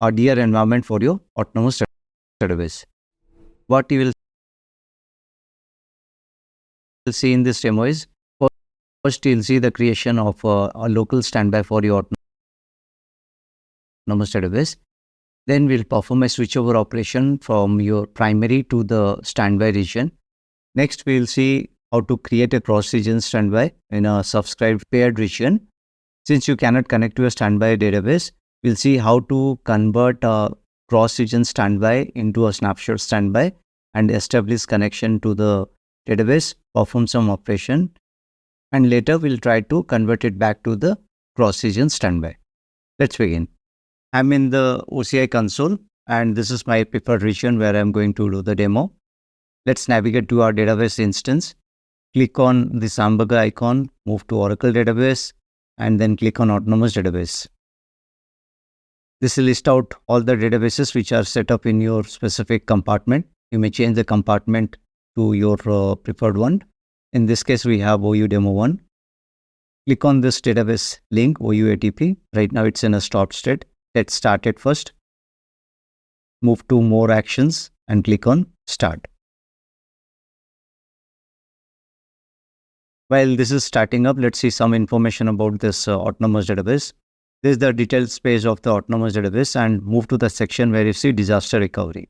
or DR environment for your autonomous database. What you will see in this demo is, first you'll see the creation of a local standby for your autonomous database. Then we'll perform a switchover operation from your primary to the standby region. Next, we'll see how to create a cross-region standby in a subscribed paired region. Since you cannot connect to a standby database, we'll see how to convert a cross-region standby into a snapshot standby and establish connection to the database, perform some operation, and later we'll try to convert it back to the cross-region standby. Let's begin. I'm in the OCI console, and this is my preferred region where I'm going to do the demo. Let's navigate to our database instance. Click on this hamburger icon, move to Oracle database, and then click on Autonomous Database. This will list out all the databases which are set up in your specific compartment. You may change the compartment to your preferred one. In this case, we have OU Demo 1. Click on this database link, OU ATP. Right now, it's in a stop state. Let's start it first. Move to More Actions and click on Start. While this is starting up, let's see some information about this autonomous database. This is the details page of the autonomous database, and move to the section where you see disaster recovery.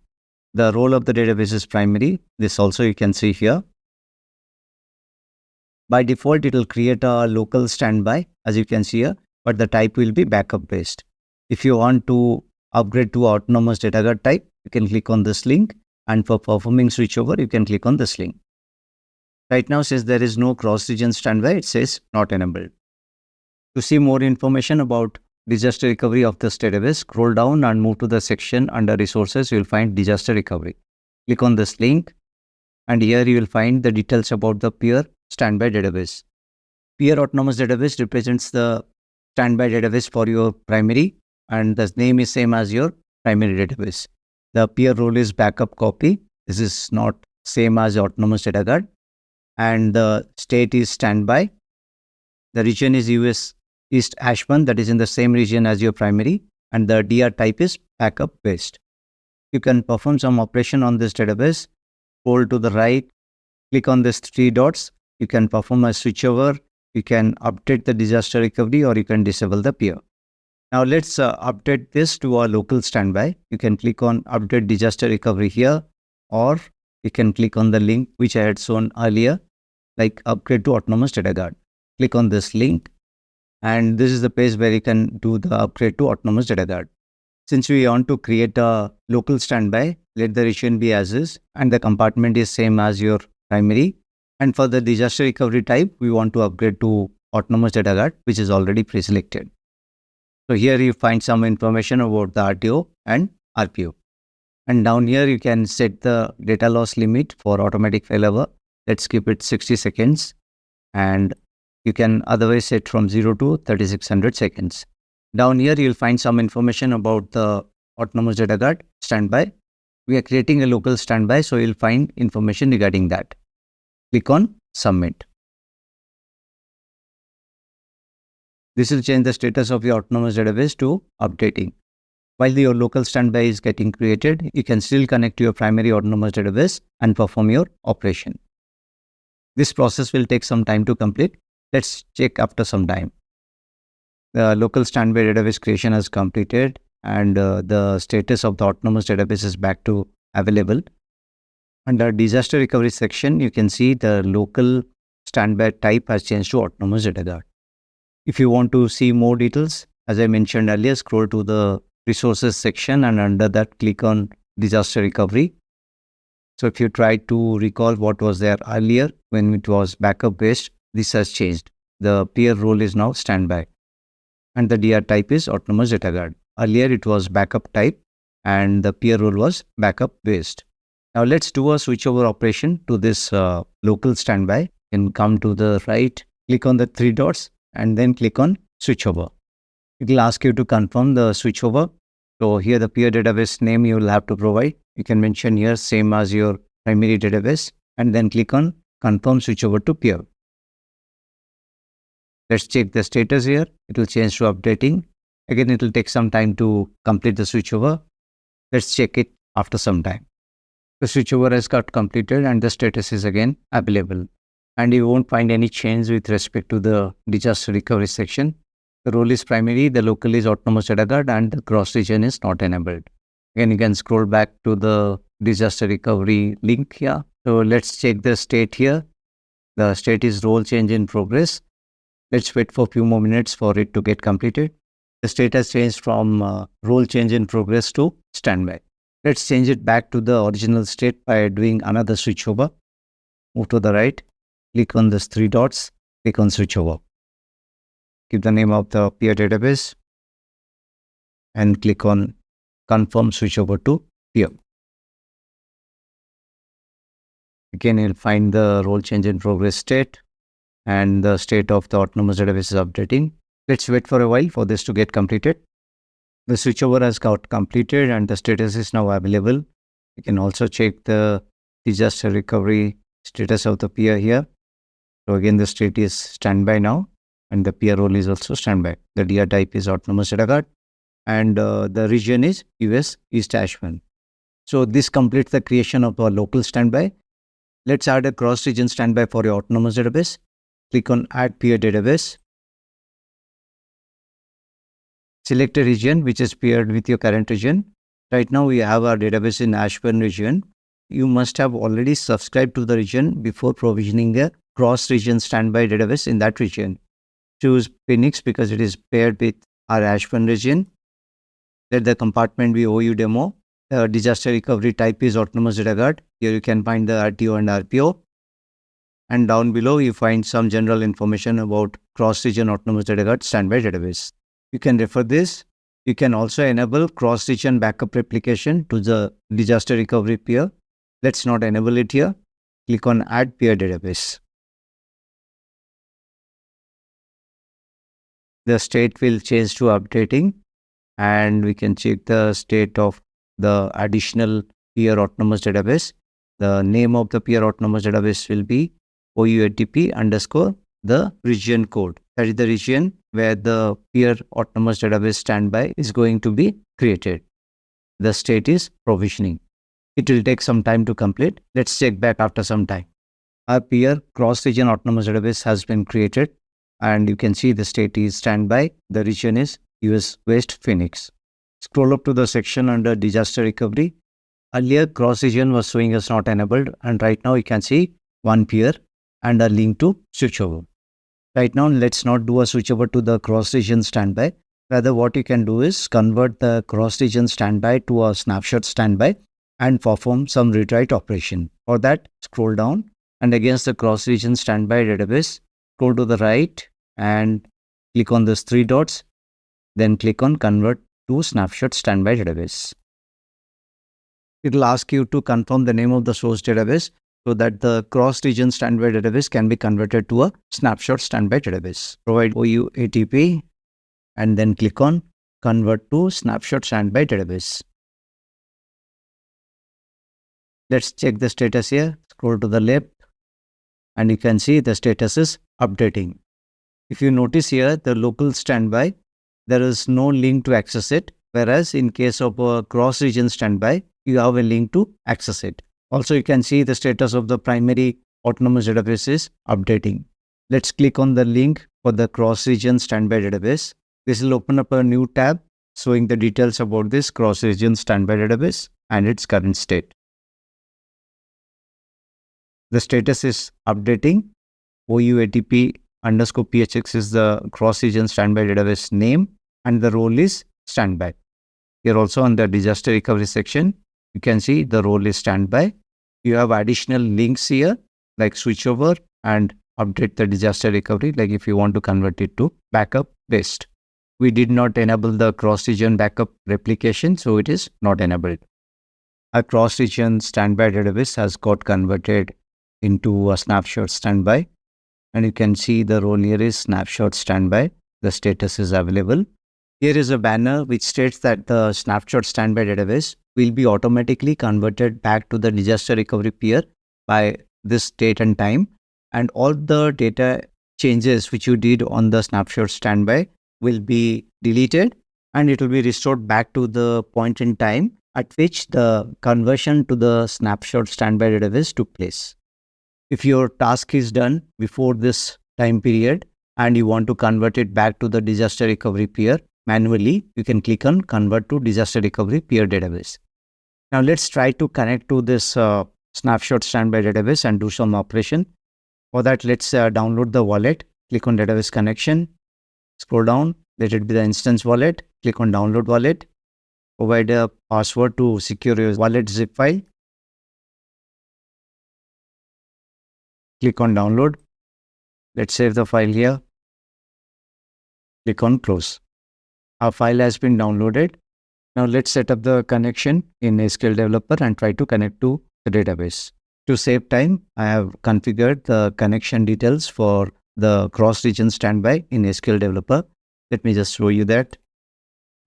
The role of the database is primary. This also you can see here. By default, it will create a local standby, as you can see here, but the type will be backup based. If you want to upgrade to autonomous data guard type, you can click on this link, and for performing switchover, you can click on this link. Right now, since there is no cross-region standby, it says not enabled. To see more information about disaster recovery of this database, scroll down and move to the section under resources. You will find disaster recovery. Click on this link, and here you will find the details about the peer standby database. Peer autonomous database represents the standby database for your primary, and the name is same as your primary database. The peer role is backup copy. This is not same as autonomous data guard. And the state is standby. The region is US East Ashburn, that is in the same region as your primary, and the DR type is backup based. You can perform some operation on this database. Scroll to the right, click on these three dots. You can perform a switchover. You can update the disaster recovery, or you can disable the peer. Now let's update this to our local standby. You can click on Update Disaster Recovery here, or you can click on the link which I had shown earlier, like Upgrade to Autonomous Data Guard. Click on this link, and this is the page where you can do the upgrade to Autonomous Data Guard. Since we want to create a local standby, let the region be as is, and the compartment is same as your primary. And for the disaster recovery type, we want to upgrade to Autonomous Data Guard, which is already pre-selected. So here you find some information about the RTO and RPO. And down here, you can set the data loss limit for automatic failover. Let's keep it 60 seconds. And you can otherwise set from 0 to 3600 seconds. Down here, you'll find some information about the Autonomous Data Guard standby. We are creating a local standby, so you'll find information regarding that. Click on Submit. This will change the status of your autonomous database to updating. While your local standby is getting created, you can still connect to your primary autonomous database and perform your operation. This process will take some time to complete. Let's check after some time. The local standby database creation has completed, and the status of the autonomous database is back to available. Under disaster recovery section, you can see the local standby type has changed to Autonomous Data Guard. If you want to see more details, as I mentioned earlier, scroll to the resources section, and under that click on disaster recovery. So if you try to recall what was there earlier when it was backup based, this has changed. The peer role is now standby, and the DR type is Autonomous Data Guard. Earlier it was backup type, and the peer role was backup based. Now let's do a switchover operation to this local standby. You can come to the right, click on the three dots, and then click on switchover. It will ask you to confirm the switchover. So here the peer database name you will have to provide. You can mention here same as your primary database, and then click on confirm switchover to peer. Let's check the status here. It will change to updating. Again, it will take some time to complete the switchover. Let's check it after some time. The switchover has got completed and the status is again available. And you won't find any change with respect to the disaster recovery section. The role is primary, the local is autonomous data guard, and the cross region is not enabled. Again, you can scroll back to the disaster recovery link here. So let's check the state here. The state is role change in progress. Let's wait for a few more minutes for it to get completed. The state has changed from role change in progress to standby. Let's change it back to the original state by doing another switchover. Move to the right, click on these three dots, click on switchover. Give the name of the peer database and click on confirm switchover to peer. Again, you'll find the role change in progress state and the state of the autonomous database is updating. Let's wait for a while for this to get completed. The switchover has got completed and the status is now available. You can also check the disaster recovery status of the peer here. So again, the state is standby now and the peer role is also standby. The DR type is autonomous data guard and the region is US East Ashburn. So this completes the creation of a local standby. Let's add a cross region standby for your autonomous database. Click on add peer database. Select a region which is paired with your current region. Right now we have our database in Ashburn region. You must have already subscribed to the region before provisioning a cross-region standby database in that region. Choose Phoenix because it is paired with our Ashburn region. Let the compartment be OU demo. The disaster recovery type is autonomous data guard. Here you can find the RTO and RPO. And down below you find some general information about cross-region autonomous data guard standby database. You can refer this. You can also enable cross-region backup replication to the disaster recovery peer. Let's not enable it here. Click on add peer database. The state will change to updating and we can check the state of the additional peer autonomous database. The name of the peer autonomous database will be OUATP _ the region code. That is the region where the peer autonomous database standby is going to be created. The state is provisioning. It will take some time to complete. Let's check back after some time. Our peer cross-region autonomous database has been created and you can see the state is standby. The region is US West Phoenix. Scroll up to the section under disaster recovery. Earlier cross-region was showing as not enabled and right now you can see one peer and a link to switchover. Right now, let's not do a switchover to the cross-region standby. Rather, what you can do is convert the cross-region standby to a snapshot standby and perform some read-write operation. For that, scroll down and against the cross-region standby database, scroll to the right and click on those three dots. Then click on convert to snapshot standby database. It will ask you to confirm the name of the source database so that the cross-region standby database can be converted to a snapshot standby database. Provide OUATP and then click on convert to snapshot standby database. Let's check the status here. Scroll to the left and you can see the status is updating. If you notice here, the local standby, there is no link to access it. Whereas in case of a cross-region standby, you have a link to access it. Also, you can see the status of the primary autonomous database is updating. Let's click on the link for the cross-region standby database. This will open up a new tab showing the details about this cross-region standby database and its current state. The status is updating. OUATP _ PHX is the cross-region standby database name and the role is standby. Here also on the disaster recovery section, you can see the role is standby. You have additional links here like switchover and update the disaster recovery, like if you want to convert it to backup based. We did not enable the cross-region backup replication, so it is not enabled. A cross-region standby database has got converted into a snapshot standby and you can see the role here is snapshot standby. The status is available. Here is a banner which states that the snapshot standby database will be automatically converted back to the disaster recovery peer by this date and time, and all the data changes which you did on the snapshot standby will be deleted and it will be restored back to the point in time at which the conversion to the snapshot standby database took place. If your task is done before this time period and you want to convert it back to the disaster recovery peer manually, you can click on convert to disaster recovery peer database. Now let's try to connect to this snapshot standby database and do some operation. For that, let's download the wallet, click on database connection, scroll down, let it be the instance wallet, click on download wallet, provide a password to secure your wallet zip file, click on download, let's save the file here, click on close. Our file has been downloaded. Now let's set up the connection in SQL Developer and try to connect to the database. To save time, I have configured the connection details for the cross-region standby in SQL Developer. Let me just show you that.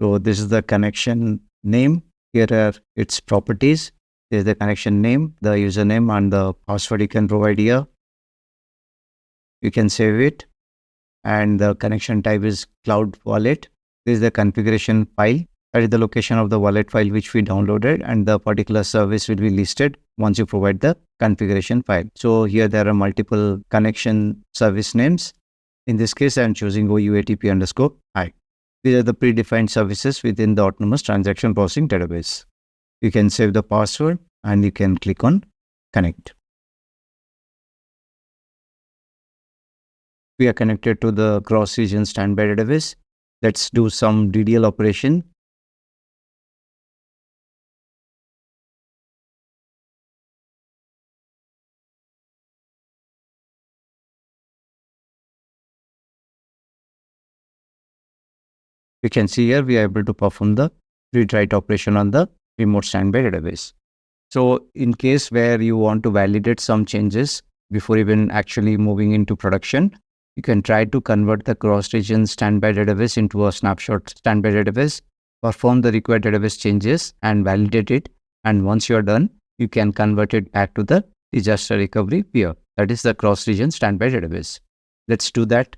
So this is the connection name. Here are its properties. There is the connection name, the username and the password you can provide here. You can save it. And the connection type is Cloud Wallet. This is the configuration file. That is the location of the wallet file which we downloaded, and the particular service will be listed once you provide the configuration file. So here there are multiple connection service names. In this case, I am choosing OUATP_I. These are the predefined services within the Autonomous Transaction Processing Database. You can save the password and you can click on connect. We are connected to the cross-region standby database. Let's do some DDL operation. You can see here we are able to perform the read-write operation on the remote standby database. So in case where you want to validate some changes before even actually moving into production, you can try to convert the cross-region standby database into a snapshot standby database, perform the required database changes and validate it. And once you're done, you can convert it back to the disaster recovery peer. That is the cross-region standby database. Let's do that.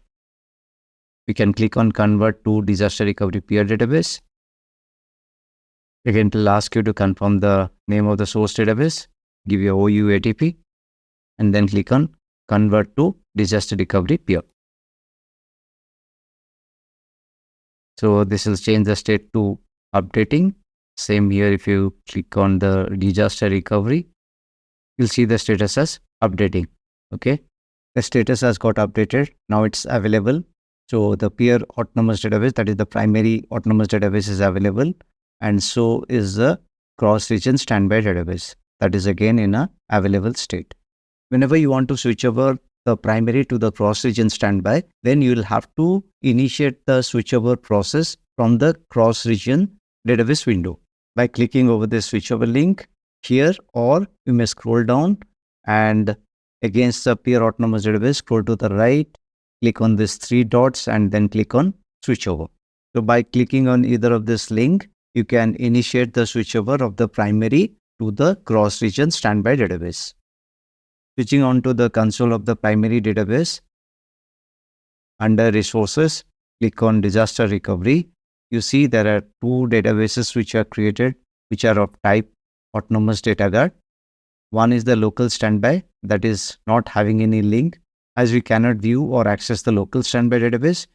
We can click on convert to disaster recovery peer database. Again, it will ask you to confirm the name of the source database, give your OUATP, and then click on convert to disaster recovery peer. So this will change the state to updating. Same here, if you click on the disaster recovery, you'll see the status as updating. Okay, the status has got updated. Now it's available. So the peer autonomous database, that is the primary autonomous database, is available, and so is the cross-region standby database. That is again in a available state. Whenever you want to switch over the primary to the cross-region standby, then you will have to initiate the switchover process from the cross-region database window by clicking over the switchover link here, or you may scroll down and against the peer autonomous database, scroll to the right, click on these three dots and then click on switchover. So by clicking on either of this link, you can initiate the switchover of the primary to the cross-region standby database. Switching on to the console of the primary database, under resources, click on disaster recovery. You see there are two databases which are created, which are of type autonomous data guard. One is the local standby, that is not having any link, as we cannot view or access the local standby database,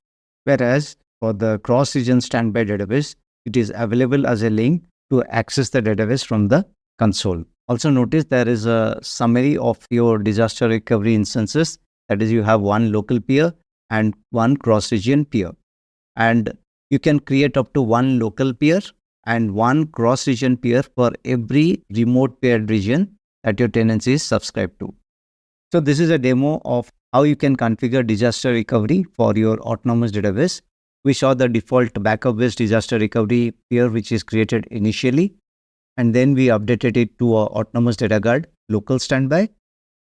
whereas for the cross-region standby database, it is available as a link to access the database from the console. Also notice there is a summary of your disaster recovery instances, that is you have one local peer and one cross-region peer, and you can create up to one local peer and one cross-region peer for every remote paired region that your tenancy is subscribed to. So this is a demo of how you can configure disaster recovery for your autonomous database. We saw the default backup-based disaster recovery peer which is created initially, and then we updated it to our autonomous data guard local standby.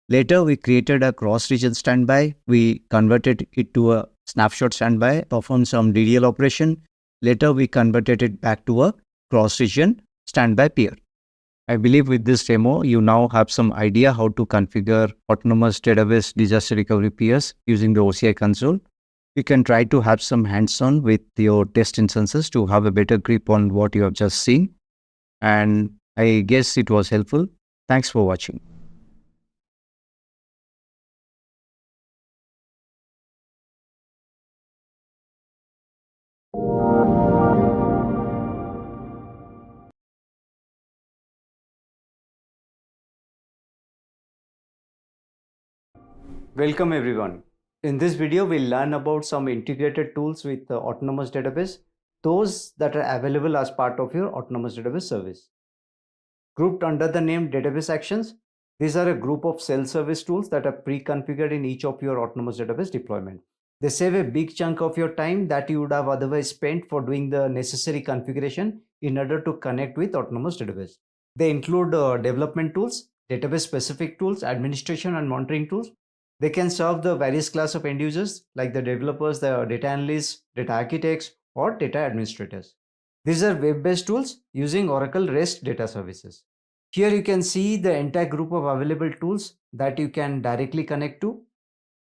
Later, we created a cross-region standby. We converted it to a snapshot standby, performed some DDL operation. Later, we converted it back to a cross-region standby peer. I believe with this demo, you now have some idea how to configure autonomous database disaster recovery peers using the OCI console. You can try to have some hands-on with your test instances to have a better grip on what you have just seen. And I guess it was helpful. Thanks for watching. Welcome everyone. In this video, we'll learn about some integrated tools with the Autonomous Database, those that are available as part of your Autonomous Database service. Grouped under the name Database Actions, these are a group of self-service tools that are pre-configured in each of your Autonomous Database deployment. They save a big chunk of your time that you would have otherwise spent for doing the necessary configuration in order to connect with Autonomous Database. They include development tools, database-specific tools, administration and monitoring tools. They can serve the various class of end users like the developers, the data analysts, data architects, or data administrators. These are web-based tools using Oracle REST data services. Here you can see the entire group of available tools that you can directly connect to.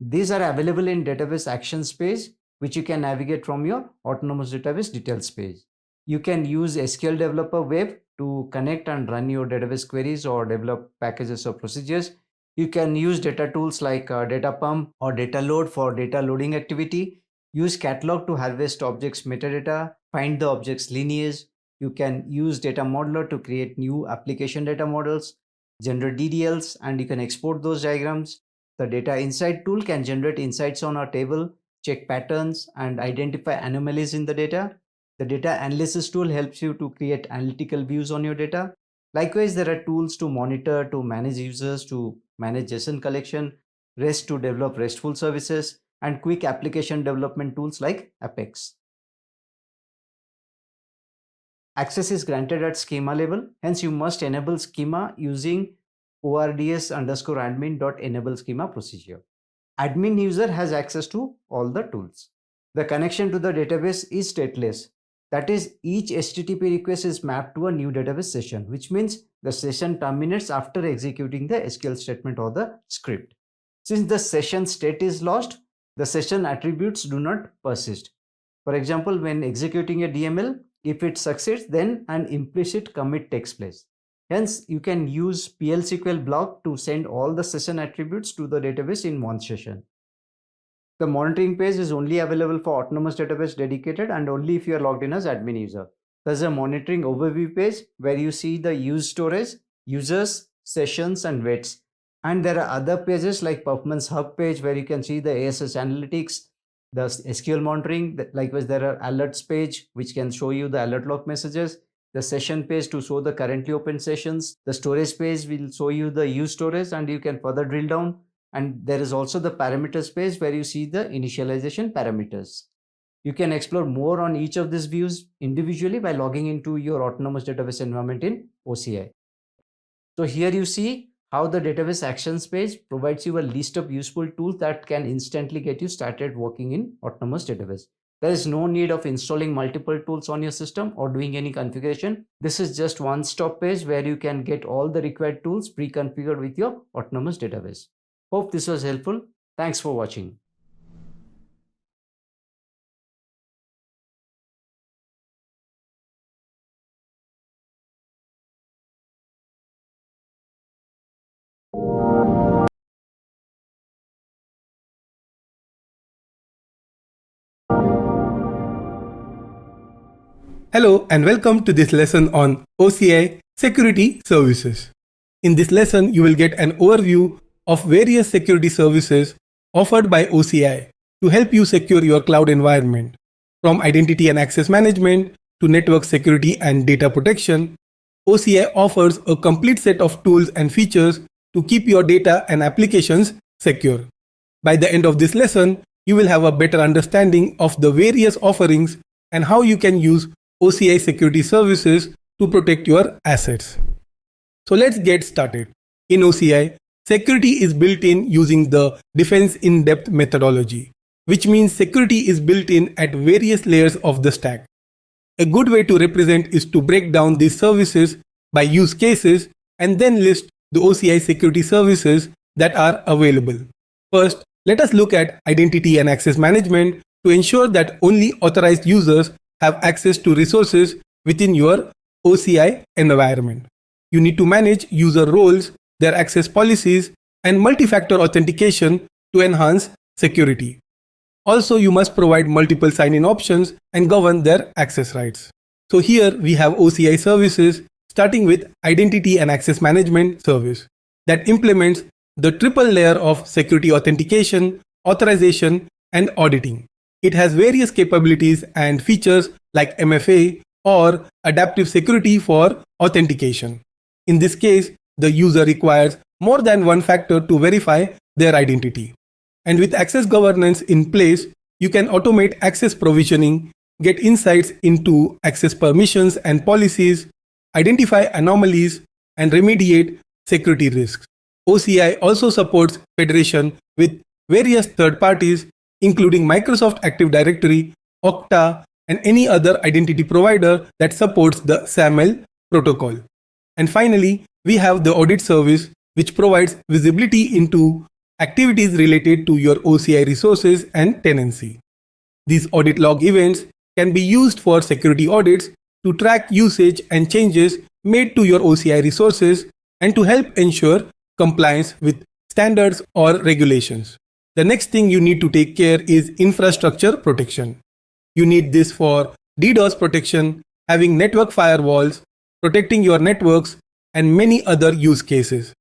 These are available in Database Actions page, which you can navigate from your Autonomous Database Details page. You can use SQL Developer Web to connect and run your database queries or develop packages or procedures. You can use data tools like Data Pump or Data Load for data loading activity. Use Catalog to harvest objects metadata, find the objects lineage. You can use Data Modeler to create new application data models, generate DDLs, and you can export those diagrams. The Data Insight tool can generate insights on a table, check patterns, and identify anomalies in the data. The Data Analysis tool helps you to create analytical views on your data. Likewise, there are tools to monitor, to manage users, to manage JSON collection, REST to develop RESTful services, and quick application development tools like Apex. Access is granted at schema level, hence you must enable schema using ords_admin.enable schema procedure. Admin user has access to all the tools. The connection to the database is stateless. That is, each HTTP request is mapped to a new database session, which means the session terminates after executing the SQL statement or the script. Since the session state is lost, the session attributes do not persist. For example, when executing a DML, if it succeeds, then an implicit commit takes place. Hence, you can use PL/SQL block to send all the session attributes to the database in one session. The monitoring page is only available for Autonomous Database Dedicated and only if you are logged in as admin user. There's a monitoring overview page where you see the use storage, users, sessions, and weights. And there are other pages like Performance Hub page where you can see the ASS analytics, the SQL monitoring. Likewise, there are alerts page which can show you the alert log messages, the session page to show the currently open sessions, the storage page will show you the use storage and you can further drill down. And there is also the parameters page where you see the initialization parameters. You can explore more on each of these views individually by logging into your Autonomous Database environment in OCI. So here you see how the Database Actions page provides you a list of useful tools that can instantly get you started working in Autonomous Database. There is no need of installing multiple tools on your system or doing any configuration. This is just one-stop page where you can get all the required tools pre-configured with your Autonomous Database. Hope this was helpful. Thanks for watching. Hello and welcome to this lesson on OCI Security Services. In this lesson, you will get an overview of various security services offered by OCI to help you secure your cloud environment. From identity and access management to network security and data protection, OCI offers a complete set of tools and features to keep your data and applications secure. By the end of this lesson, you will have a better understanding of the various offerings and how you can use OCI security services to protect your assets. So let's get started. In OCI, security is built in using the defense in-depth methodology, which means security is built in at various layers of the stack. A good way to represent is to break down these services by use cases and then list the OCI security services that are available. First, let us look at identity and access management, to ensure that only authorized users have access to resources within your OCI environment. You need to manage user roles, their access policies, and multi-factor authentication to enhance security. Also, you must provide multiple sign-in options and govern their access rights. So here we have OCI services starting with Identity and Access Management service that implements the triple layer of security authentication, authorization, and auditing. It has various capabilities and features like MFA or adaptive security for authentication. In this case, the user requires more than one factor to verify their identity. And with access governance in place, you can automate access provisioning, get insights into access permissions and policies, identify anomalies, and remediate security risks. OCI also supports federation with various third parties, including Microsoft Active Directory, Okta, and any other identity provider that supports the SAML protocol. And finally, we have the audit service, which provides visibility into activities related to your OCI resources and tenancy. These audit log events can be used for security audits to track usage and changes made to your OCI resources and to help ensure compliance with standards or regulations. The next thing you need to take care is infrastructure protection. You need this for DDoS protection, having network firewalls, protecting your networks, and many other use cases.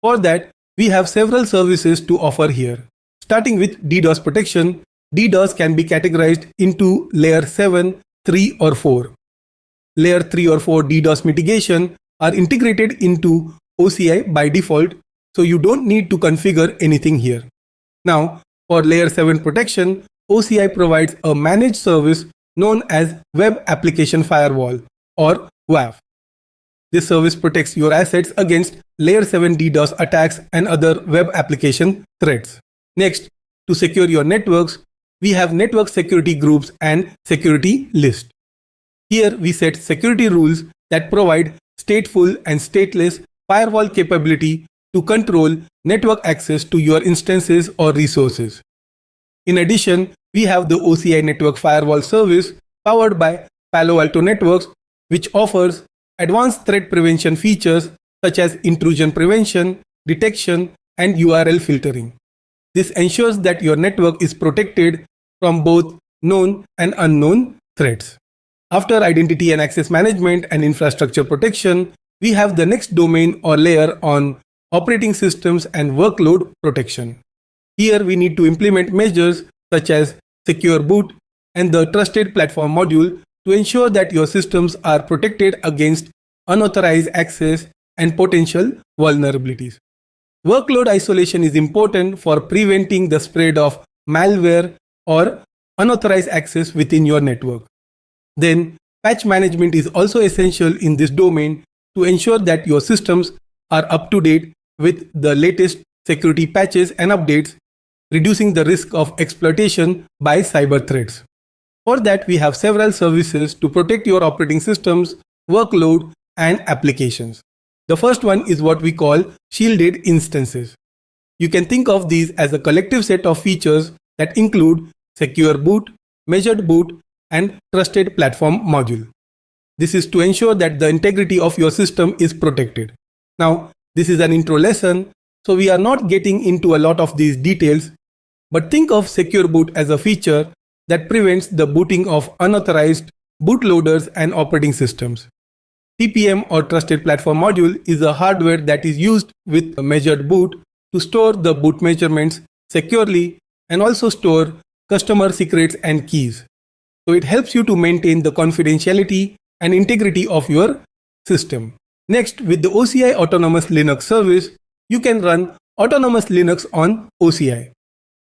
For that, we have several services to offer here. Starting with DDoS protection, DDoS can be categorized into layer 7, 3 or 4. Layer 3 or 4 DDoS mitigation are integrated into OCI by default, so you don't need to configure anything here. Now, for layer 7 protection, OCI provides a managed service known as Web Application Firewall or WAF. This service protects your assets against layer 7 DDoS attacks and other web application threats. Next, to secure your networks, we have network security groups and security list. Here we set security rules that provide stateful and stateless firewall capability to control network access to your instances or resources. In addition, we have the OCI Network Firewall service powered by Palo Alto Networks, which offers advanced threat prevention features such as intrusion prevention, detection, and URL filtering. This ensures that your network is protected from both known and unknown threats. After identity and access management and infrastructure protection, we have the next domain or layer on operating systems and workload protection. Here we need to implement measures such as secure boot and the trusted platform module to ensure that your systems are protected against unauthorized access and potential vulnerabilities. Workload isolation is important for preventing the spread of malware or unauthorized access within your network. Then, patch management is also essential in this domain to ensure that your systems are up to date with the latest security patches and updates, reducing the risk of exploitation by cyber threats. For that, we have several services to protect your operating systems, workload, and applications. The first one is what we call shielded instances. You can think of these as a collective set of features that include secure boot, measured boot, and trusted platform module. This is to ensure that the integrity of your system is protected. Now, this is an intro lesson, so we are not getting into a lot of these details, but think of secure boot as a feature that prevents the booting of unauthorized bootloaders and operating systems. TPM or Trusted Platform Module is a hardware that is used with a measured boot to store the boot measurements securely and also store customer secrets and keys. So it helps you to maintain the confidentiality and integrity of your system. Next, with the OCI Autonomous Linux service, you can run Autonomous Linux on OCI,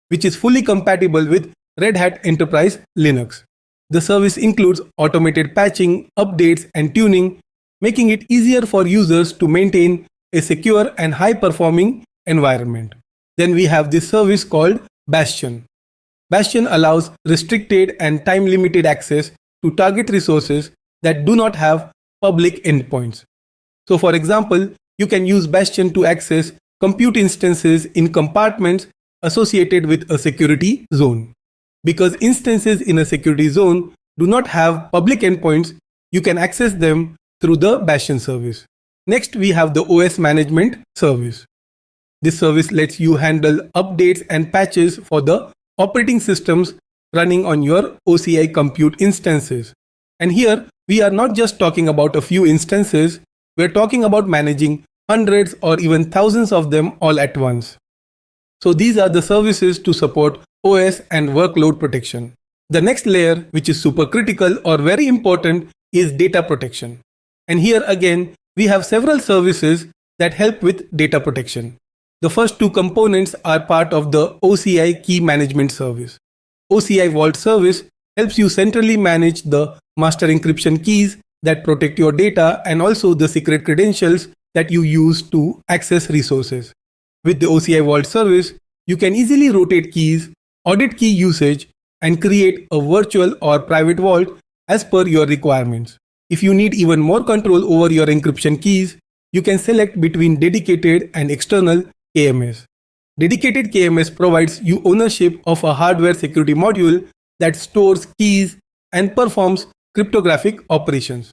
which is fully compatible with Red Hat Enterprise Linux. The service includes automated patching, updates, and tuning, making it easier for users to maintain a secure and high-performing environment. Then we have this service called Bastion. Bastion allows restricted and time-limited access to target resources that do not have public endpoints. So for example, you can use Bastion to access compute instances in compartments associated with a security zone. Because instances in a security zone do not have public endpoints, you can access them through the Bastion service. Next, we have the OS management service. This service lets you handle updates and patches for the operating systems running on your OCI compute instances. And here, we are not just talking about a few instances, we're talking about managing hundreds or even thousands of them all at once. So these are the services to support OS and workload protection. The next layer, which is super critical or very important, is data protection. And here again, we have several services that help with data protection. The first two components are part of the OCI Key Management Service. OCI Vault service helps you centrally manage the master encryption keys that protect your data and also the secret credentials that you use to access resources. With the OCI Vault service, you can easily rotate keys, audit key usage, and create a virtual or private vault as per your requirements. If you need even more control over your encryption keys, you can select between dedicated and external KMS. Dedicated KMS provides you ownership of a hardware security module that stores keys and performs cryptographic operations.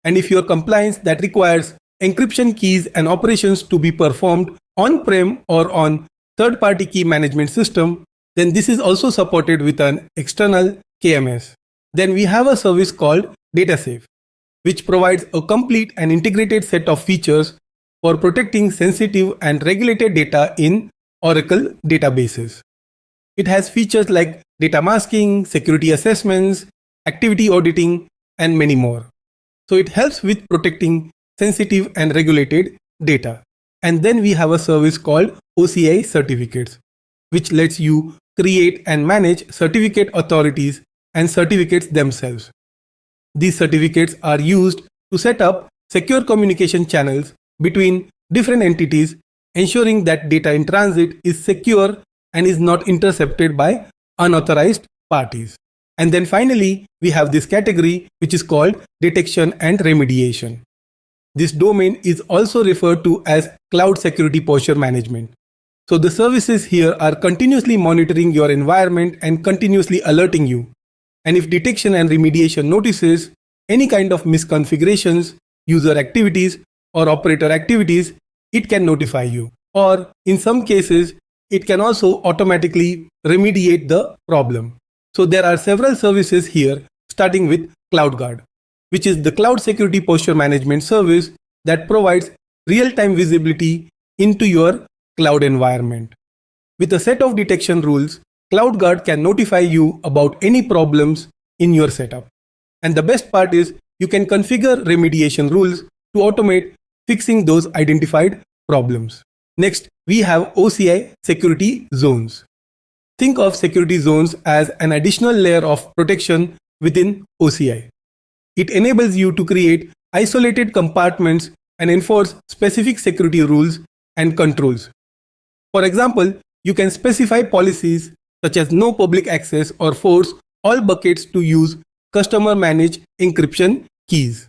And if your compliance that requires encryption keys and operations to be performed on-prem or on third-party key management system, then this is also supported with an external KMS. Then we have a service called DataSafe, which provides a complete and integrated set of features for protecting sensitive and regulated data in Oracle databases. It has features like data masking, security assessments, activity auditing, and many more. So it helps with protecting sensitive and regulated data. And then we have a service called OCI Certificates, which lets you create and manage certificate authorities and certificates themselves. These certificates are used to set up secure communication channels between different entities, ensuring that data in transit is secure and is not intercepted by unauthorized parties. And then finally, we have this category which is called detection and remediation. This domain is also referred to as Cloud Security Posture Management. So the services here are continuously monitoring your environment and continuously alerting you. And if detection and remediation notices any kind of misconfigurations, user activities, or operator activities, it can notify you. Or in some cases, it can also automatically remediate the problem. So there are several services here, starting with CloudGuard, which is the Cloud Security Posture Management service that provides real-time visibility into your cloud environment. With a set of detection rules, CloudGuard can notify you about any problems in your setup. And the best part is you can configure remediation rules to automate fixing those identified problems. Next, we have OCI Security Zones. Think of security zones as an additional layer of protection within OCI. It enables you to create isolated compartments and enforce specific security rules and controls. For example, you can specify policies such as no public access or force all buckets to use customer managed encryption keys.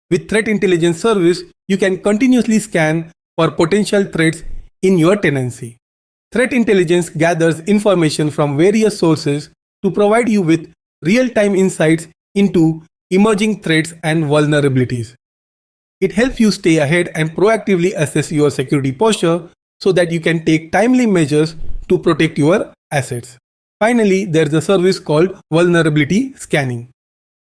With Threat Intelligence Service, you can continuously scan for potential threats in your tenancy. Threat Intelligence gathers information from various sources to provide you with real-time insights into emerging threats and vulnerabilities. It helps you stay ahead and proactively assess your security posture so that you can take timely measures to protect your assets. Finally, there's a service called Vulnerability Scanning,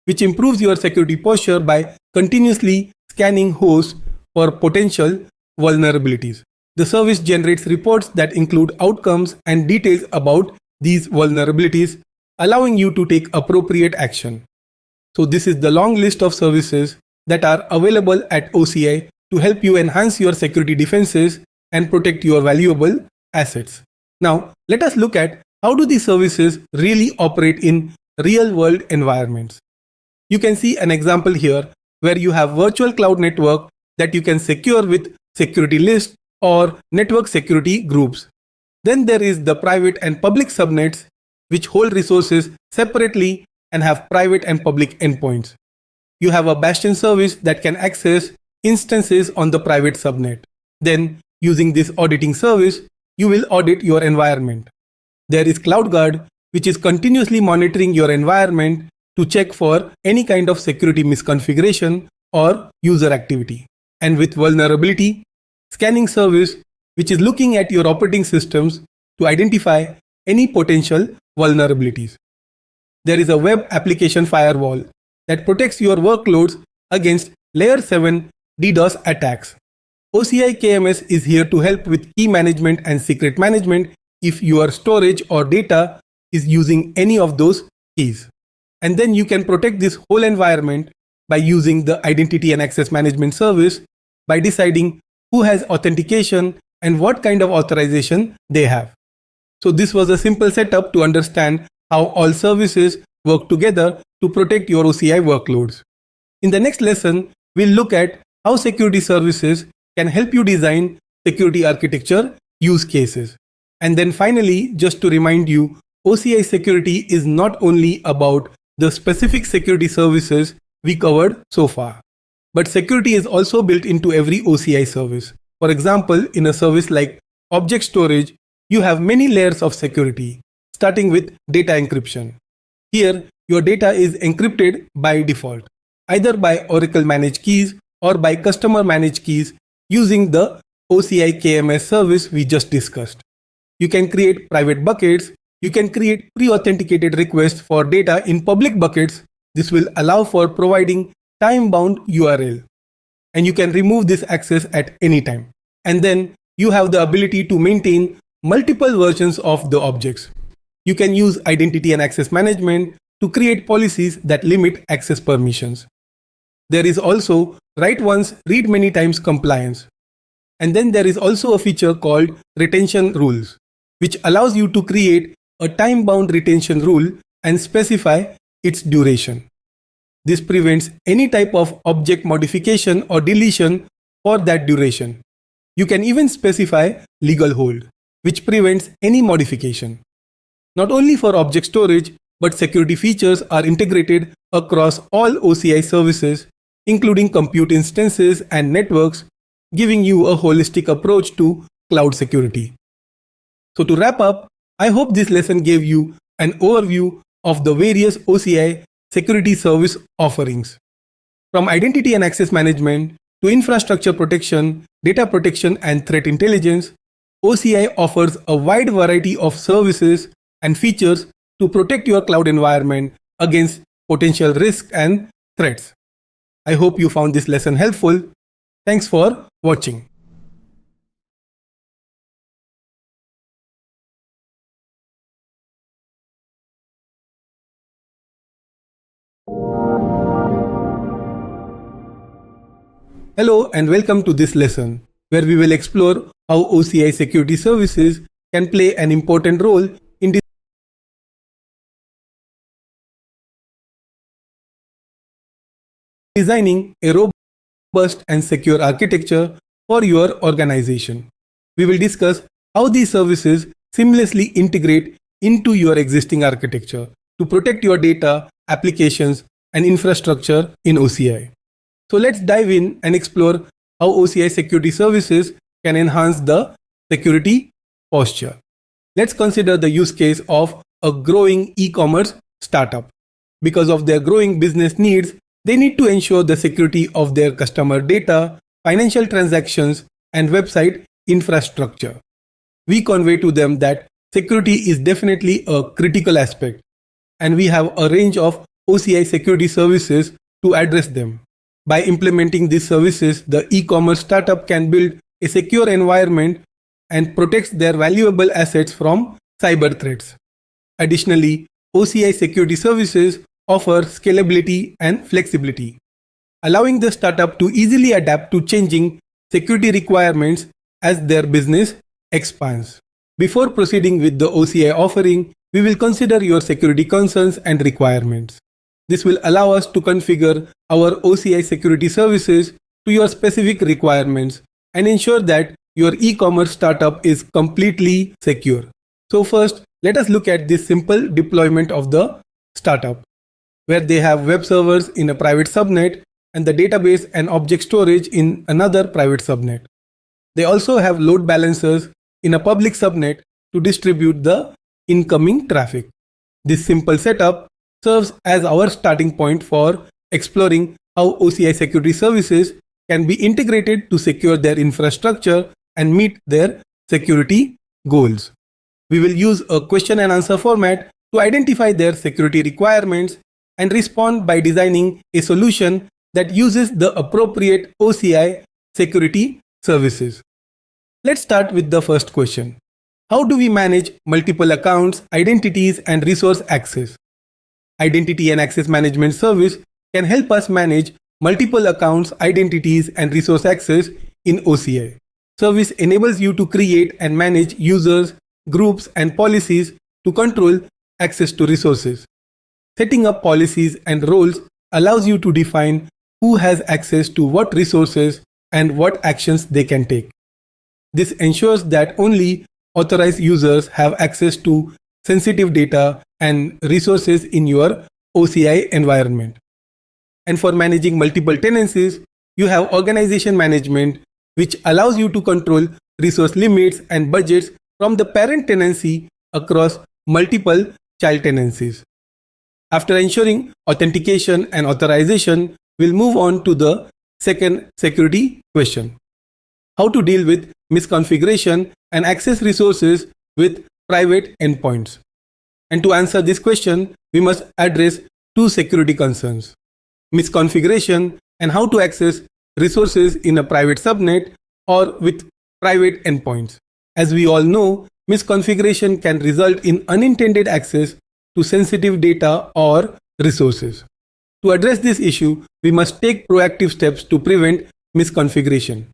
which improves your security posture by continuously scanning hosts for potential vulnerabilities. The service generates reports that include outcomes and details about these vulnerabilities, allowing you to take appropriate action. So this is the long list of services that are available at OCI to help you enhance your security defenses and protect your valuable assets. Now, let us look at how do these services really operate in real-world environments. You can see an example here where you have virtual cloud network that you can secure with security lists or network security groups. Then there is the private and public subnets which hold resources separately and have private and public endpoints. You have a Bastion service that can access instances on the private subnet. Then, using this auditing service, you will audit your environment. There is CloudGuard, which is continuously monitoring your environment to check for any kind of security misconfiguration or user activity. And with vulnerability scanning service, which is looking at your operating systems to identify any potential vulnerabilities. There is a web application firewall that protects your workloads against layer 7 DDoS attacks. OCI KMS is here to help with key management and secret management if your storage or data is using any of those keys. And then you can protect this whole environment by using the identity and access management service by deciding who has authentication and what kind of authorization they have. So this was a simple setup to understand how all services work together to protect your OCI workloads. In the next lesson, we'll look at how security services can help you design security architecture use cases. And then finally, just to remind you, OCI security is not only about the specific security services we covered so far, but security is also built into every OCI service. For example, in a service like object storage, you have many layers of security, starting with data encryption. Here, your data is encrypted by default, either by Oracle managed keys or by customer managed keys using the OCI KMS service we just discussed. You can create private buckets. You can create pre-authenticated requests for data in public buckets. This will allow for providing time-bound URL. And you can remove this access at any time. And then you have the ability to maintain multiple versions of the objects. You can use identity and access management to create policies that limit access permissions. There is also write once, read many times compliance. And then there is also a feature called retention rules, which allows you to create a time-bound retention rule and specify its duration. This prevents any type of object modification or deletion for that duration. You can even specify legal hold, which prevents any modification. Not only for object storage, but security features are integrated across all OCI services, including compute instances and networks, giving you a holistic approach to cloud security. So to wrap up, I hope this lesson gave you an overview of the various OCI security service offerings. From identity and access management to infrastructure protection, data protection, and threat intelligence, OCI offers a wide variety of services and features to protect your cloud environment against potential risks and threats. I hope you found this lesson helpful. Thanks for watching. Hello and welcome to this lesson, where we will explore how OCI security services can play an important role in designing a robust and secure architecture for your organization. We will discuss how these services seamlessly integrate into your existing architecture to protect your data, applications, and infrastructure in OCI. So let's dive in and explore how OCI security services can enhance the security posture. Let's consider the use case of a growing e-commerce startup. Because of their growing business needs, they need to ensure the security of their customer data, financial transactions, and website infrastructure. We convey to them that security is definitely a critical aspect, and we have a range of OCI security services to address them. By implementing these services, the e-commerce startup can build a secure environment and protects their valuable assets from cyber threats. Additionally, OCI security services offer scalability and flexibility, allowing the startup to easily adapt to changing security requirements as their business expands. Before proceeding with the OCI offering, we will consider your security concerns and requirements. This will allow us to configure our OCI security services to your specific requirements and ensure that your e-commerce startup is completely secure. So first, let us look at this simple deployment of the startup, where they have web servers in a private subnet and the database and object storage in another private subnet. They also have load balancers in a public subnet to distribute the incoming traffic. This simple setup serves as our starting point for exploring how OCI security services can be integrated to secure their infrastructure and meet their security goals. We will use a question and answer format to identify their security requirements and respond by designing a solution that uses the appropriate OCI security services. Let's start with the first question. How do we manage multiple accounts, identities, and resource access? Identity and Access Management Service can help us manage multiple accounts, identities, and resource access in OCI. Service enables you to create and manage users, groups, and policies to control access to resources. Setting up policies and roles allows you to define who has access to what resources and what actions they can take. This ensures that only authorized users have access to sensitive data and resources in your OCI environment. And for managing multiple tenancies, you have organization management, which allows you to control resource limits and budgets from the parent tenancy across multiple child tenancies. After ensuring authentication and authorization, we'll move on to the second security question. How to deal with misconfiguration and access resources with private endpoints. And to answer this question, we must address two security concerns: misconfiguration and how to access resources in a private subnet or with private endpoints. As we all know, misconfiguration can result in unintended access to sensitive data or resources. To address this issue, we must take proactive steps to prevent misconfiguration.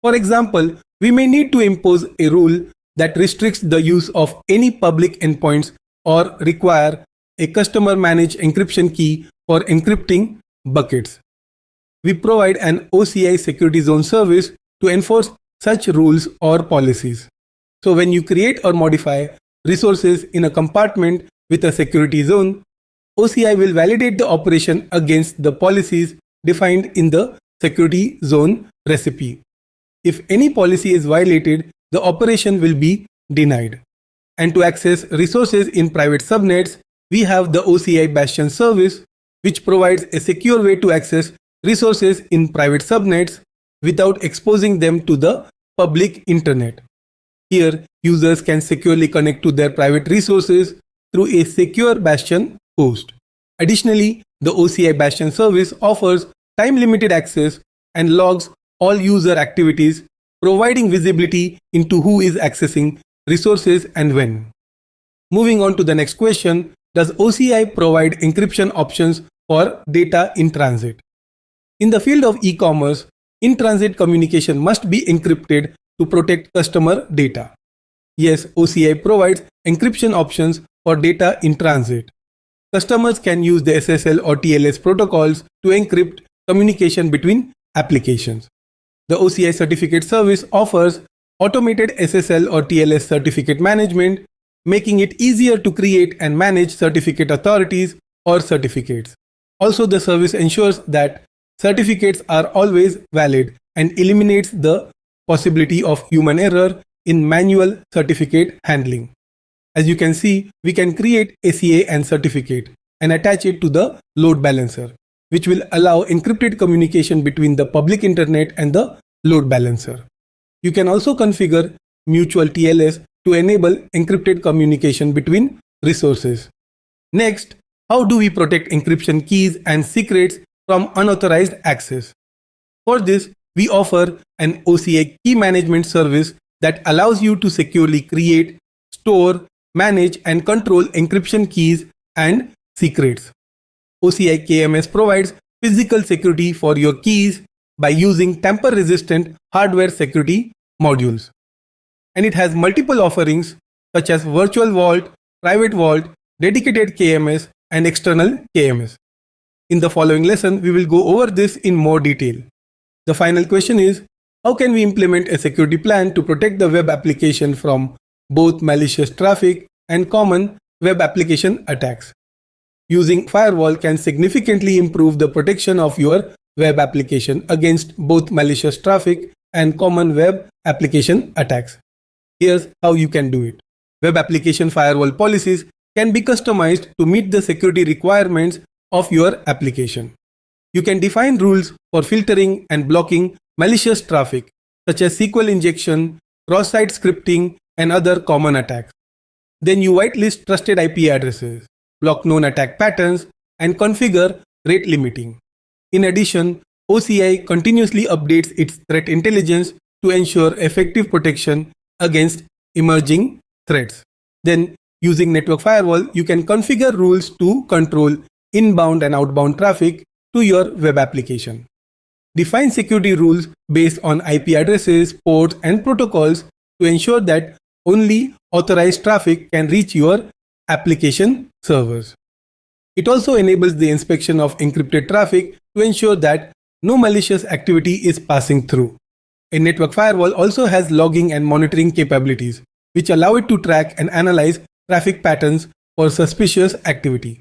For example, we may need to impose a rule that restricts the use of any public endpoints or require a customer managed encryption key for encrypting buckets. We provide an OCI security zone service to enforce such rules or policies. So when you create or modify resources in a compartment with a security zone, OCI will validate the operation against the policies defined in the security zone recipe. If any policy is violated, the operation will be denied. And to access resources in private subnets, we have the OCI Bastion service, which provides a secure way to access resources in private subnets without exposing them to the public internet. Here, users can securely connect to their private resources through a secure Bastion host. Additionally, the OCI Bastion service offers time-limited access and logs all user activities, providing visibility into who is accessing resources and when. Moving on to the next question, does OCI provide encryption options for data in transit? In the field of e-commerce, in-transit communication must be encrypted to protect customer data. Yes, OCI provides encryption options for data in transit. Customers can use the SSL or TLS protocols to encrypt communication between applications. The OCI certificate service offers automated SSL or TLS certificate management, making it easier to create and manage certificate authorities or certificates. Also, the service ensures that certificates are always valid and eliminates the possibility of human error in manual certificate handling. As you can see, we can create ACA and certificate and attach it to the load balancer, which will allow encrypted communication between the public internet and the load balancer. You can also configure mutual TLS to enable encrypted communication between resources. Next, how do we protect encryption keys and secrets from unauthorized access? For this, we offer an OCI key management service that allows you to securely create, store, manage, and control encryption keys and secrets. OCI KMS provides physical security for your keys by using tamper-resistant hardware security modules. And it has multiple offerings such as Virtual Vault, Private Vault, dedicated KMS, and external KMS. In the following lesson, we will go over this in more detail. The final question is, how can we implement a security plan to protect the web application from both malicious traffic and common web application attacks? Using firewall can significantly improve the protection of your web application against both malicious traffic and common web application attacks. Here's how you can do it. Web application firewall policies can be customized to meet the security requirements of your application. You can define rules for filtering and blocking malicious traffic, such as SQL injection, cross-site scripting, and other common attacks. Then you whitelist trusted IP addresses, block known attack patterns, and configure rate limiting. In addition, OCI continuously updates its threat intelligence to ensure effective protection against emerging threats. Then, using network firewall, you can configure rules to control inbound and outbound traffic to your web application. Define security rules based on IP addresses, ports, and protocols to ensure that only authorized traffic can reach your application servers. It also enables the inspection of encrypted traffic to ensure that no malicious activity is passing through. A network firewall also has logging and monitoring capabilities, which allow it to track and analyze traffic patterns for suspicious activity.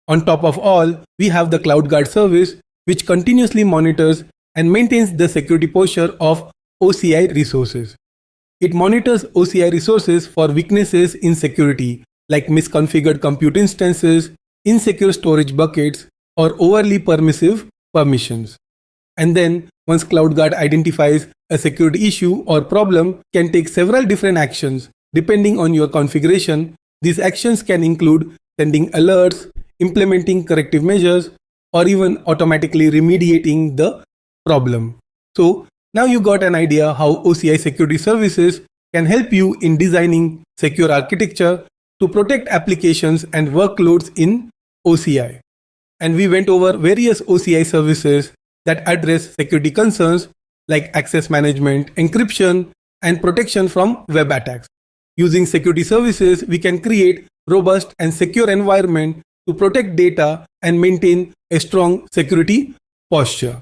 On top of all, we have the CloudGuard service, which continuously monitors and maintains the security posture of OCI resources. It monitors OCI resources for weaknesses in security, like misconfigured compute instances, insecure storage buckets, or overly permissive permissions. And then, once CloudGuard identifies a security issue or problem, can take several different actions depending on your configuration. These actions can include sending alerts, implementing corrective measures, or even automatically remediating the problem. So, now you got an idea how OCI security services can help you in designing secure architecture to protect applications and workloads in OCI. And we went over various OCI services that address security concerns like access management, encryption, and protection from web attacks. Using security services, we can create robust and secure environment to protect data and maintain a strong security posture.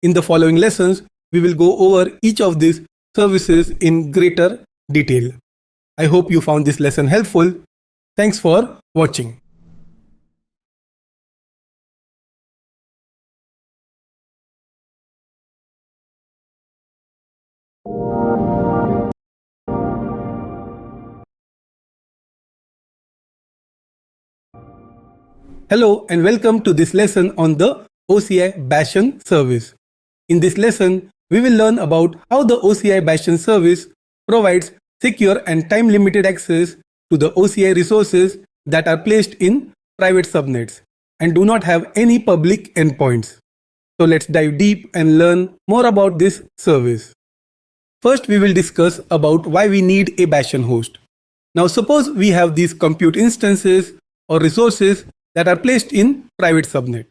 In the following lessons, we will go over each of these services in greater detail. I hope you found this lesson helpful. Thanks for watching. Hello and welcome to this lesson on the OCI Bastion service. In this lesson, we will learn about how the OCI Bastion service provides secure and time-limited access to the OCI resources that are placed in private subnets and do not have any public endpoints. So let's dive deep and learn more about this service. First, we will discuss about why we need a Bastion host. Now suppose we have these compute instances or resources that are placed in private subnet.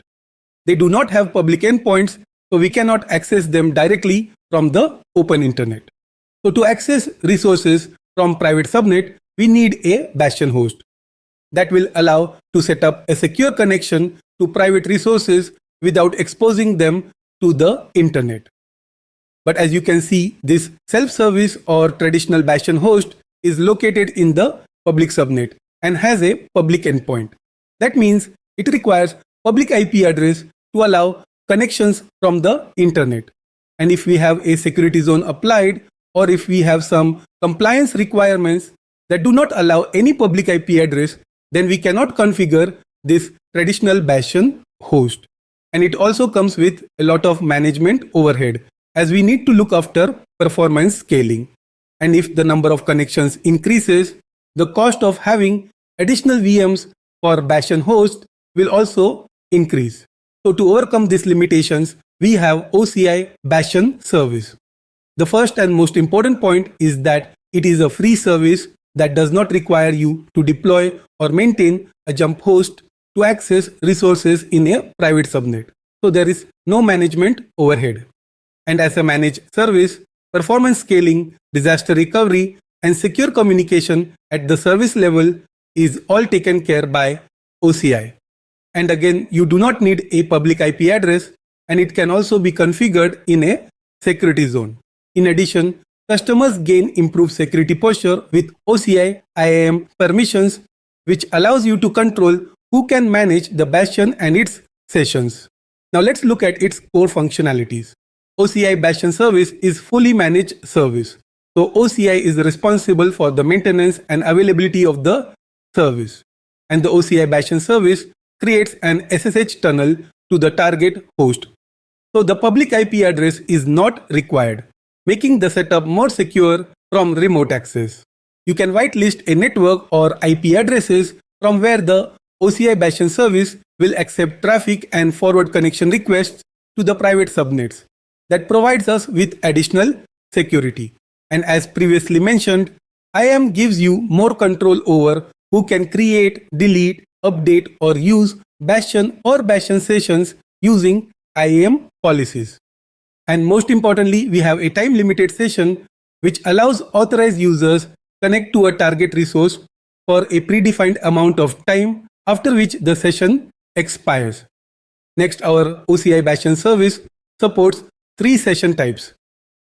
They do not have public endpoints, so we cannot access them directly from the open internet. So to access resources from private subnet, we need a Bastion host that will allow to set up a secure connection to private resources without exposing them to the internet. But as you can see, this self-service or traditional Bastion host is located in the public subnet and has a public endpoint. That means it requires public IP address to allow connections from the internet. And if we have a security zone applied, or if we have some compliance requirements that do not allow any public IP address, then we cannot configure this traditional Bastion host. And it also comes with a lot of management overhead, as we need to look after performance scaling. And if the number of connections increases, the cost of having additional VMs for Bastion host will also increase. So to overcome these limitations, we have OCI Bastion service. The first and most important point is that it is a free service that does not require you to deploy or maintain a jump host to access resources in a private subnet. So there is no management overhead. And as a managed service, performance scaling, disaster recovery, and secure communication at the service level is all taken care by OCI. And again, you do not need a public IP address, and it can also be configured in a security zone. In addition, customers gain improved security posture with OCI IAM permissions, which allows you to control who can manage the Bastion and its sessions. Now let's look at its core functionalities. OCI Bastion service is fully managed service. So OCI is responsible for the maintenance and availability of the service. And the OCI Bastion service creates an SSH tunnel to the target host. So the public IP address is not required, making the setup more secure from remote access. You can whitelist a network or IP addresses from where the OCI Bastion service will accept traffic and forward connection requests to the private subnets. That provides us with additional security. And as previously mentioned, IAM gives you more control over who can create, delete, update, or use Bastion or Bastion sessions using IAM policies. And most importantly, we have a time-limited session which allows authorized users connect to a target resource for a predefined amount of time, after which the session expires. Next, our OCI Bastion service supports 3 session types: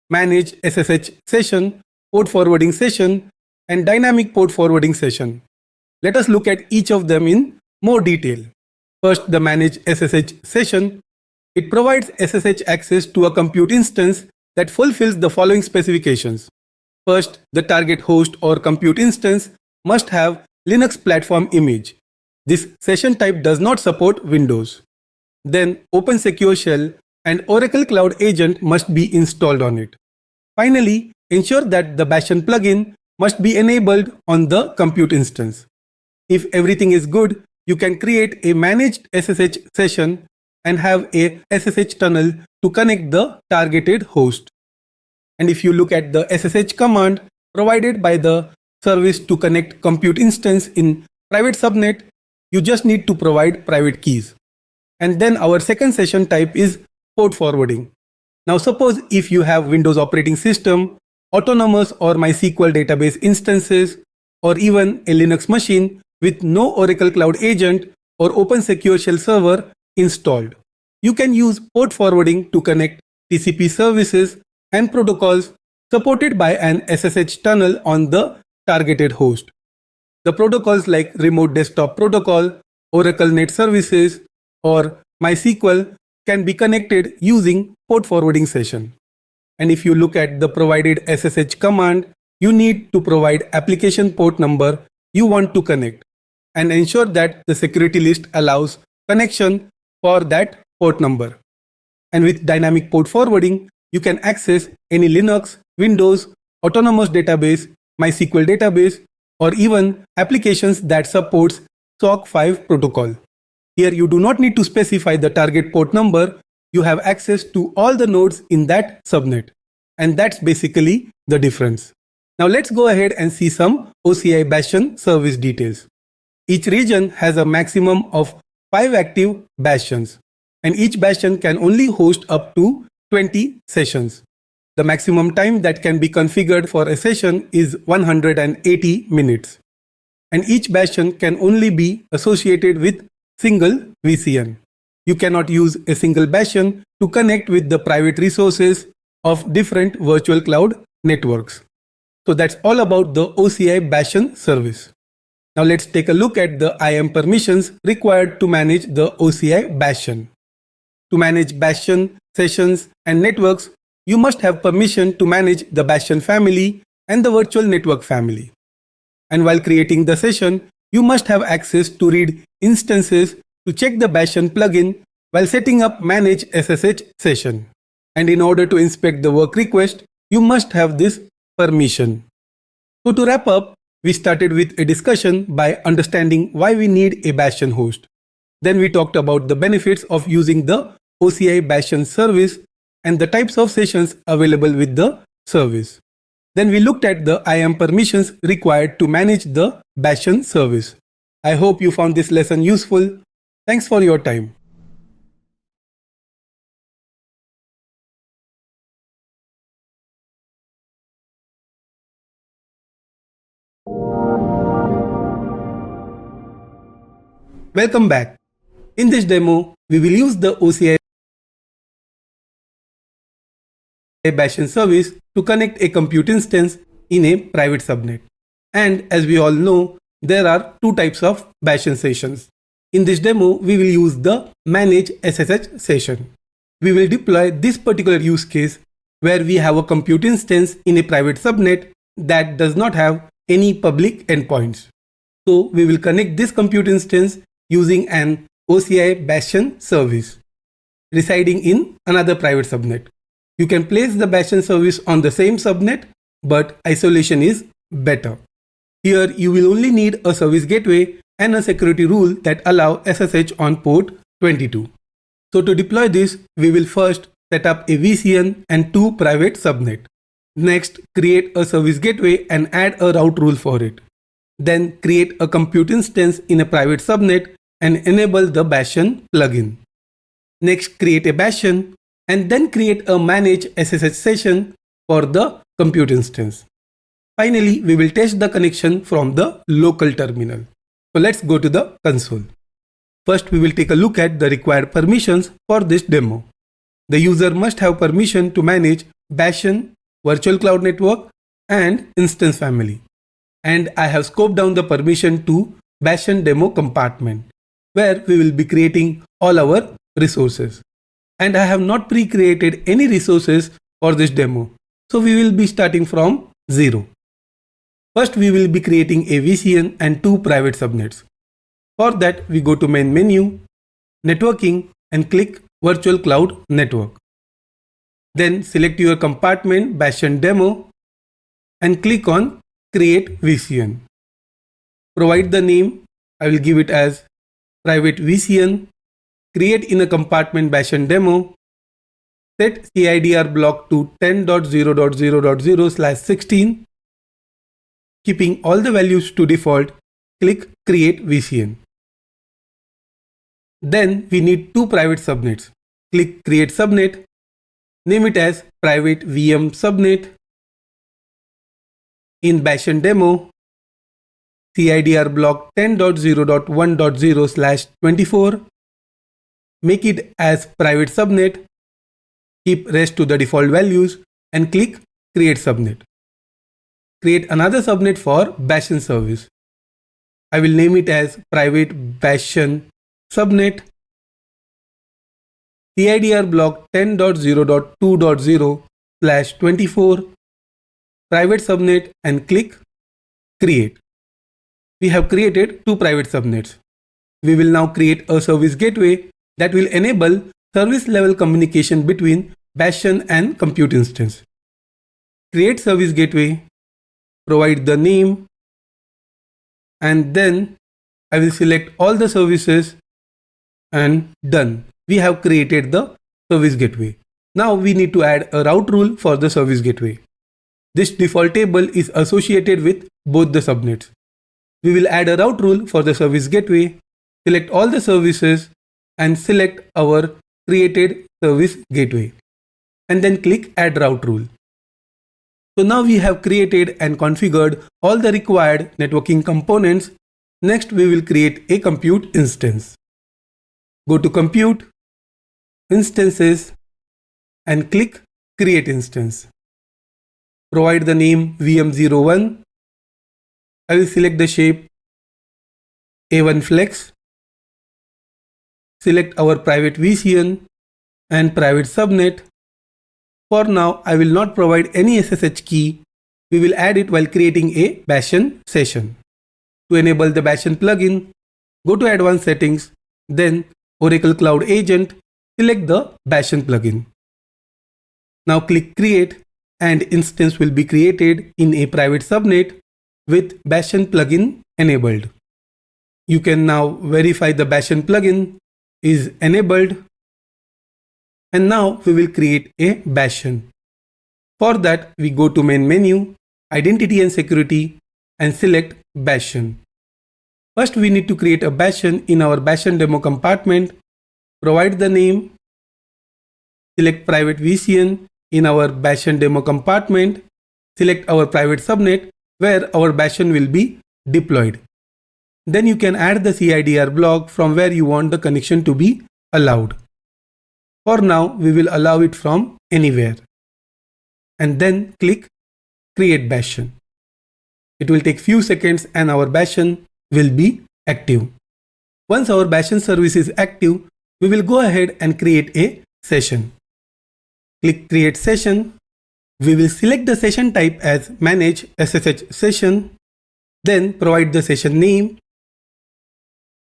managed SSH session, port forwarding session, and dynamic port forwarding session. Let us look at each of them in more detail. First, the managed SSH session. It provides SSH access to a compute instance that fulfills the following specifications. First, the target host or compute instance must have Linux platform image. This session type does not support Windows. Then, Open Secure Shell and Oracle Cloud Agent must be installed on it. Finally, ensure that the Bastion plugin must be enabled on the compute instance. If everything is good, you can create a managed SSH session and have a SSH tunnel to connect the targeted host. And if you look at the SSH command provided by the service to connect compute instance in private subnet, you just need to provide private keys. And then our second session type is port forwarding. Now suppose if you have Windows operating system, autonomous or MySQL database instances, or even a Linux machine with no Oracle Cloud Agent or Open Secure Shell server installed. You can use port forwarding to connect TCP services and protocols supported by an SSH tunnel on the targeted host. The protocols like Remote Desktop Protocol, Oracle Net Services, or MySQL can be connected using port forwarding session. And if you look at the provided SSH command, you need to provide application port number you want to connect and ensure that the security list allows connection for that port number. And with dynamic port forwarding, you can access any Linux, Windows, autonomous database, MySQL database, or even applications that supports SOC 5 protocol. Here you do not need to specify the target port number, you have access to all the nodes in that subnet. And that's basically the difference. Now let's go ahead and see some OCI Bastion service details. Each region has a maximum of 5 active Bastions, and each Bastion can only host up to 20 sessions. The maximum time that can be configured for a session is 180 minutes. And each Bastion can only be associated with single VCN. You cannot use a single Bastion to connect with the private resources of different virtual cloud networks. So that's all about the OCI Bastion service. Now let's take a look at the IAM permissions required to manage the OCI Bastion. To manage Bastion sessions and networks, you must have permission to manage the Bastion family and the virtual network family. And while creating the session, you must have access to read instances to check the Bastion plugin while setting up Manage SSH session. And in order to inspect the work request, you must have this permission. So to wrap up, we started with a discussion by understanding why we need a Bastion host. Then we talked about the benefits of using the OCI Bastion service and the types of sessions available with the service. Then we looked at the IAM permissions required to manage the Bastion service. I hope you found this lesson useful. Thanks for your time. Welcome back. In this demo, we will use the OCI Bastion service to connect a compute instance in a private subnet. And as we all know, there are 2 types of Bastion sessions. In this demo, we will use the Manage SSH session. We will deploy this particular use case where we have a compute instance in a private subnet that does not have any public endpoints. So we will connect this compute instance using an OCI Bastion service residing in another private subnet. You can place the Bastion service on the same subnet, but isolation is better. Here you will only need a service gateway and a security rule that allow SSH on port 22. So to deploy this, we will first set up a VCN and 2 private subnet. Next, create a service gateway and add a route rule for it. Then create a compute instance in a private subnet and enable the Bastion plugin. Next, create a Bastion and then create a manage SSH session for the compute instance. Finally, we will test the connection from the local terminal. So let's go to the console. First, we will take a look at the required permissions for this demo. The user must have permission to manage Bastion, Virtual Cloud Network, and Instance Family. And I have scoped down the permission to Bastion demo compartment, where we will be creating all our resources. And I have not pre-created any resources for this demo, so we will be starting from 0. First, we will be creating a VCN and 2 private subnets. For that, we go to main menu, networking, and click Virtual Cloud Network. Then select your compartment Bastion demo and click on Create VCN. Provide the name. I will give it as Private VCN. Create in a compartment Bastion demo. Set CIDR block to 10.0.0.0/16. Keeping all the values to default, click Create VCN. Then we need 2 private subnets. Click Create Subnet. Name it as Private VM Subnet. In Bastion demo, CIDR block 10.0.1.0/24. Make it as private subnet. Keep rest to the default values and click Create Subnet. Create another subnet for Bastion service. I will name it as Private Bastion Subnet. CIDR block 10.0.2.0/24. Private subnet and click Create. We have created 2 private subnets. We will now create a service gateway that will enable service level communication between Bastion and compute instance. Create service gateway, provide the name, and then I will select all the services and done. We have created the service gateway. Now we need to add a route rule for the service gateway. This default table is associated with both the subnets. We will add a route rule for the service gateway, select all the services and select our created service gateway and then click Add Route Rule. So now we have created and configured all the required networking components. Next we will create a compute instance. Go to Compute, Instances and click Create Instance. Provide the name VM01. I will select the shape A1 Flex. Select our private VCN and private subnet. For now, I will not provide any SSH key. We will add it while creating a Bastion session. To enable the Bastion plugin, go to Advanced Settings, then Oracle Cloud Agent, select the Bastion plugin. Now click Create and instance will be created in a private subnet with Bastion plugin enabled. You can now verify the Bastion plugin is enabled. And now we will create a Bastion. For that, we go to main menu, Identity and Security and select Bastion. First, we need to create a Bastion in our Bastion demo compartment. Provide the name. Select private VCN in our Bastion demo compartment. Select our private subnet where our Bastion will be deployed. Then you can add the CIDR block from where you want the connection to be allowed. For now, we will allow it from anywhere. And then click Create Bastion. It will take few seconds and our Bastion will be active. Once our Bastion service is active, we will go ahead and create a session. Click Create Session. We will select the session type as Manage SSH Session. Then provide the session name,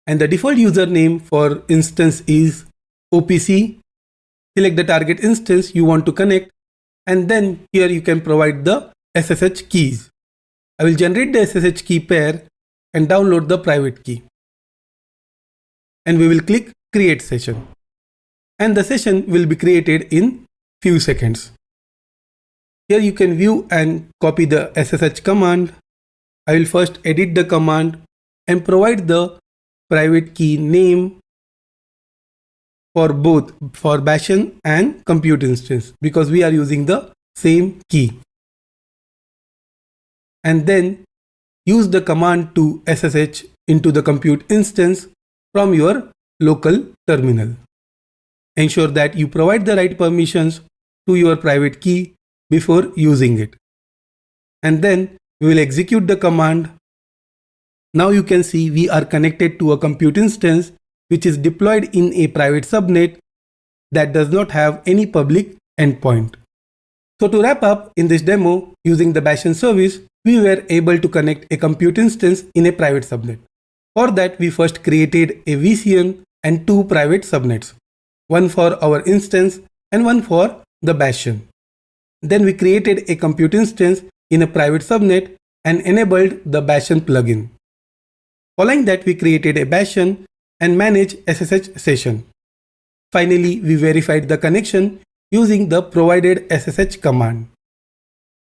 and the default username for instance is OPC. Select the target instance you want to connect, and then here you can provide the SSH keys. I will generate the SSH key pair and download the private key. And we will click create session. And the session will be created in few seconds. Here you can view and copy the SSH command. I will first edit the command and provide the private key name for both for Bastion and compute instance because we are using the same key. And then use the command to SSH into the compute instance from your local terminal. Ensure that you provide the right permissions to your private key before using it. And then we will execute the command. Now you can see we are connected to a compute instance which is deployed in a private subnet that does not have any public endpoint. So to wrap up, in this demo using the Bastion service, we were able to connect a compute instance in a private subnet. For that, we first created a VCN and two private subnets, one for our instance and one for the Bastion. Then we created a compute instance in a private subnet and enabled the Bastion plugin. Following that, we created a Bastion and managed SSH session. Finally, we verified the connection using the provided SSH command.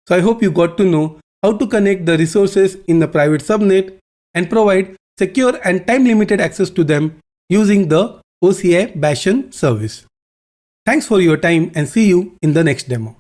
So I hope you got to know how to connect the resources in the private subnet and provide secure and time-limited access to them using the OCI Bastion service. Thanks for your time and see you in the next demo.